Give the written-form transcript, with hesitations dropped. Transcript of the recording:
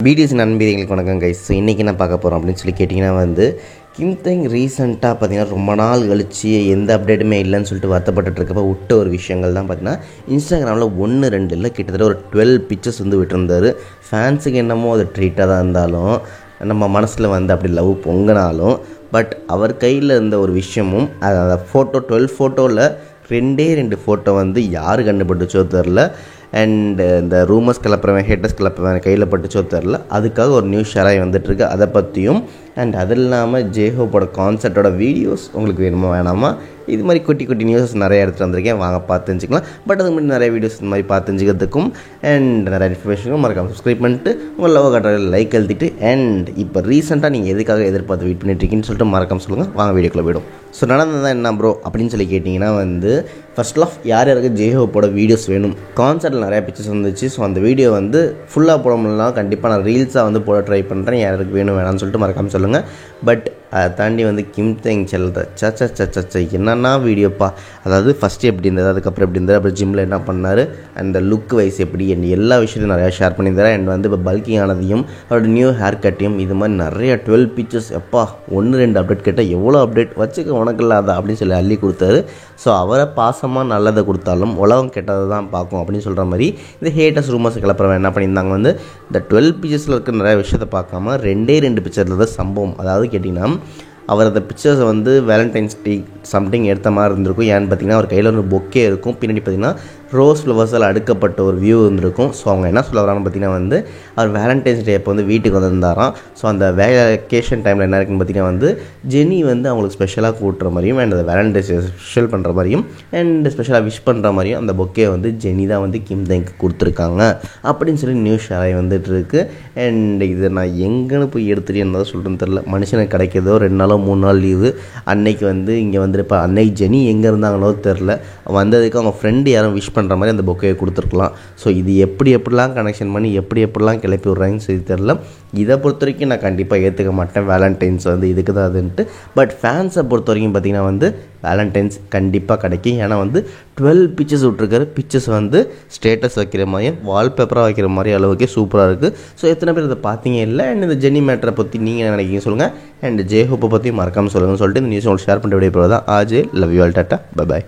BDS நண்பர்களுக்கு வணக்கம் guys. So இன்றைக்கி என்ன பார்க்க போகிறோம் அப்படின்னு சொல்லி கேட்டிங்கன்னா வந்து கிம் தெங் ரீசெண்டாக பார்த்திங்கன்னா ரொம்ப நாள் கழிச்சு எந்த அப்டேட்டுமே இல்லைன்னு சொல்லிட்டு வருத்தப்பட்டு இருக்கப்போ விட்ட ஒரு விஷயங்கள் தான் பார்த்திங்கன்னா இன்ஸ்டாகிராமில் 1-2 இல்லை கிட்டத்தட்ட ஒரு 12 பிக்சர்ஸ் வந்து விட்டுருந்தார். ஃபேன்ஸுக்கு என்னமோ அது ட்ரீட்டாக தான் இருந்தாலும் நம்ம மனசில் வந்து அப்படி லவ் பொங்கினாலும் பட் அவர் கையில் இருந்த ஒரு விஷயமும் அந்த ஃபோட்டோ 12 ஃபோட்டோவில் 2 ஃபோட்டோ வந்து யார் கண்டுபிடிச்சோ தெரில. அண்ட் இந்த ரூமர்ஸ் கிளப்புறவன் ஹேட்டர்ஸ் கிளப்புறவன் கையில் பட்டுச்சோ தெரில. அதுக்காக ஒரு நியூஸ் ஷேராகி வந்துட்டுருக்கு. அதை பற்றியும் அண்ட் அது இல்லாமல் ஜேஹோப்போட கான்சர்ட்டோட வீடியோஸ் உங்களுக்கு வேணுமா வேணாமா, இது மாதிரி குட்டி குட்டி நியூஸஸ் நிறைய எடுத்துகிட்டு வந்திருக்கேன், வாங்க பார்த்து தெரிஞ்சுக்கலாம். பட் அதுக்கு முன்னாடி நிறைய வீடியோஸ் இந்த மாதிரி பார்த்து தெரிஞ்சுக்கிறதுக்கும் அண்ட் நிறைய இன்ஃபர்மேஷனுக்கும் மறக்காமல் சப்ஸ்கிரைப் பண்ணிட்டு உங்கள் லவ் கட்டுற லைக் எழுதிட்டு அண்ட் இப்போ ரீசெண்டாக நீங்கள் எதுக்காக எதிர்பார்த்து வெயிட் பண்ணிட்டுருக்கீங்கன்னு சொல்லிட்டு மறக்காமல் சொல்லுங்கள். வாங்க வீடியோக்குள்ளே போய்டும். ஸோ நடந்ததான் என்ன ப்ரோ அப்படின்னு சொல்லி கேட்டிங்கன்னா வந்து ஃபர்ஸ்ட் ஆஃப் யார் யாருக்கு ஜேஹோப்போட வீடியோஸ் வேணும், கான்சர்ட்டில் நிறையா பிக்சர்ஸ் வந்துச்சு. ஸோ அந்த வீடியோ வந்து ஃபுல்லாக போட முடியலாம், கண்டிப்பாக நான் ரீல்ஸாக வந்து போட ட்ரை பண்ணுறேன். யாருக்கு வேணும் வேணாம்னு சொல்லிட்டு மறக்காமல் சொல்லுங்கள். பட் அதை தாண்டி வந்து கிம் தெங் செல்ற சச்ச என்னன்னா வீடியோப்பா, அதாவது ஃபஸ்ட்டு எப்படி இருந்தது, அதுக்கப்புறம் எப்படி இருந்தது, அப்புறம் ஜிம்மில் என்ன பண்ணார், அந்த லுக் வைஸ் எப்படி அண்ட் எல்லா விஷயத்தையும் நிறையா ஷேர் பண்ணியிருந்தார். அண்ட் வந்து இப்போ பல்கிங் ஆனதையும் அவரோட நியூ ஹேர் கட்டையும் இது மாதிரி நிறைய 12 பிக்சர்ஸ் எப்பா 1-2 அப்டேட் கேட்டால் எவ்வளோ அப்டேட் வச்சுக்க உனக்கு இல்லாத அப்படின்னு சொல்லி அள்ளி கொடுத்தாரு. ஸோ அவரை பாசமாக நல்லதை கொடுத்தாலும் உலகம் கெட்டதை தான் பார்க்கும் அப்படின்னு சொல்கிற மாதிரி இந்த ஹேட்டர்ஸ் ரூமர்ஸ் கிளப்புறவன் என்ன பண்ணியிருந்தாங்க வந்து இந்த 12 பிக்சர்ஸில் இருக்க நிறைய விஷயத்தை பார்க்காம 2 பிக்சரில் தான் சம்பவம். அதாவது கேட்டிங்கன்னா அவர் அந்த பிக்சர்ஸை வந்து வேலண்டைன்ஸ் டே சம்திங் எடுத்த மாதிரி இருந்திருக்கும். ஏன்னு பார்த்தீங்கன்னா அவர் கையில் ஒரு பொக்கே இருக்கும், பின்னாடி பார்த்திங்கன்னா ரோஸ் ஃப்ளவர்ஸால் அடுக்கப்பட்ட ஒரு வியூ இருந்திருக்கும். ஸோ அவங்க என்ன சொல்ல வரான்னு பார்த்தீங்கன்னா வந்து அவர் வேலண்டைன்ஸ் டே அப்போ வந்து வீட்டுக்கு வந்திருந்தாராம். ஸோ அந்த வேக்கேஷன் டைமில் என்ன இருக்குன்னு பார்த்தீங்கன்னா வந்து ஜெனி வந்து அவங்களுக்கு ஸ்பெஷலாக கூட்டுற மாதிரியும் அண்ட் அந்த வேலண்டைன்ஸ் டே ஸ்பெஷல் பண்ணுற மாதிரியும் அண்ட் ஸ்பெஷலாக விஷ் பண்ணுற மாதிரியும் அந்த பொக்கே வந்து ஜெனி தான் வந்து கிம் தெங்க்கு கொடுத்துருக்காங்க அப்படின்னு சொல்லி நியூஸ் ஷேர் ஆகி வந்துட்டு இருக்கு. அண்ட் இதை நான் எங்கன்னு போய் எடுத்துகிட்டு என்ன சொல்கிறேன்னு தெரில. மனுஷனுக்கு கிடைக்கிறதோ 2 நாளோ 3 நாள் லீவு, அன்னைக்கு வந்து இங்கே வந்துருப்பா. அன்னைக்கு ஜெனி எங்கே இருந்தாங்களோ தெரில, வந்ததுக்கு அவங்க ஃப்ரெண்டு யாரும் விஷ் பண்ணுற மாதிரி அந்த பொக்கையை கொடுத்துருக்கலாம். ஸோ இது எப்படிலாம் கனெக்ஷன் பண்ணி எப்படிலாம் கிளப்பி விட்றாங்கன்னு சொல்லி தெரில. இதை பொறுத்த வரைக்கும் நான் கண்டிப்பாக ஏற்றுக்க மாட்டேன். வேலண்டைன்ஸ் வந்து இதுக்கு தான் அதுன்ட்டு. பட் ஃபேன்ஸை பொறுத்த வரைக்கும் பார்த்திங்கன்னா வந்து வேலண்டைன்ஸ் கண்டிப்பாக கிடைக்கும். ஏன்னா வந்து 12 பிக்சர்ஸ் விட்ருக்காரு. பிக்சர்ஸ் வந்து ஸ்டேட்டஸ் வைக்கிற மாதிரியும் வால்பேப்பராக வைக்கிற மாதிரி அளவுக்கே சூப்பராக இருக்குது. ஸோ எத்தனை பேர் இதை பார்த்தீங்க இல்லை அண்ட் இந்த ஜெனி மேட்டரை பற்றி நீங்கள் நினைக்கிங்க சொல்லுங்கள். அண்ட் ஜேஹோப்பை பற்றி மறக்காமல் சொல்லுங்கன்னு சொல்லிட்டு இந்த நியூஸ் உங்களுக்கு ஷேர் பண்ணிட்டு விடைபெறுவது தான். ஆஜே love you all, tata bye bye.